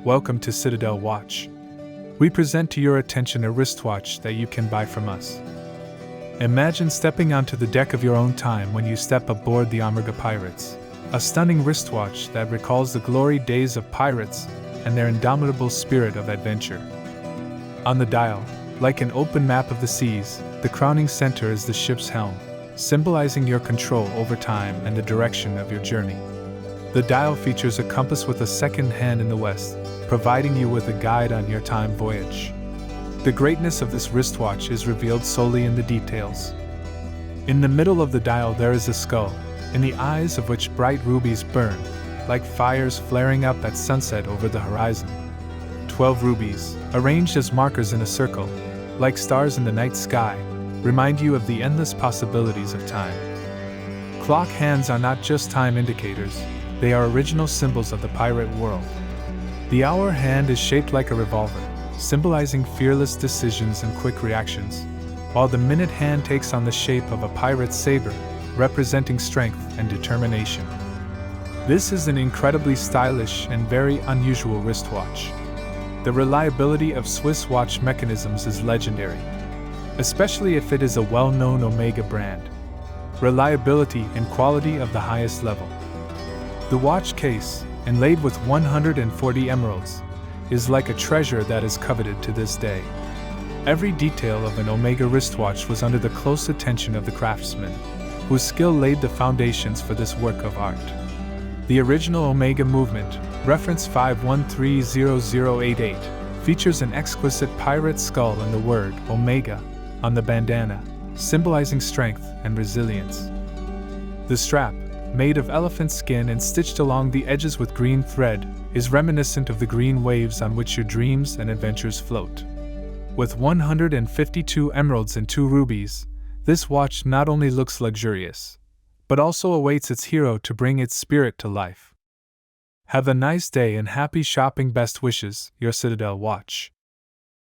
Welcome to Citadel Watch. We present to your attention a wristwatch that you can buy from us. Imagine stepping onto the deck of your own time when you step aboard the Omrga Pirates, a stunning wristwatch that recalls the glory days of pirates and their indomitable spirit of adventure. On the dial, like an open map of the seas, the crowning center is the ship's helm, symbolizing your control over time and the direction of your journey. The dial features a compass with a second hand in the west, providing you with a guide on your time voyage. The greatness of this wristwatch is revealed solely in the details. In the middle of the dial there is a skull, in the eyes of which bright rubies burn, like fires flaring up at sunset over the horizon. 12 rubies, arranged as markers in a circle, like stars in the night sky, remind you of the endless possibilities of time. Clock hands are not just time indicators, they are original symbols of the pirate world. The hour hand is shaped like a revolver, symbolizing fearless decisions and quick reactions, while the minute hand takes on the shape of a pirate's saber, representing strength and determination. This is an incredibly stylish and very unusual wristwatch. The reliability of Swiss watch mechanisms is legendary, especially if it is a well-known Omega brand. Reliability and quality of the highest level. The watch case, inlaid with 140 emeralds, is like a treasure that is coveted to this day. Every detail of an Omega wristwatch was under the close attention of the craftsman, whose skill laid the foundations for this work of art. The original Omega movement, reference 5130088, features an exquisite pirate skull and the word Omega on the bandana, symbolizing strength and resilience. The strap, made of elephant skin and stitched along the edges with green thread, is reminiscent of the green waves on which your dreams and adventures float. With 152 emeralds and 2 rubies, this watch not only looks luxurious, but also awaits its hero to bring its spirit to life. Have a nice day and happy shopping. Best wishes, your Citadel Watch.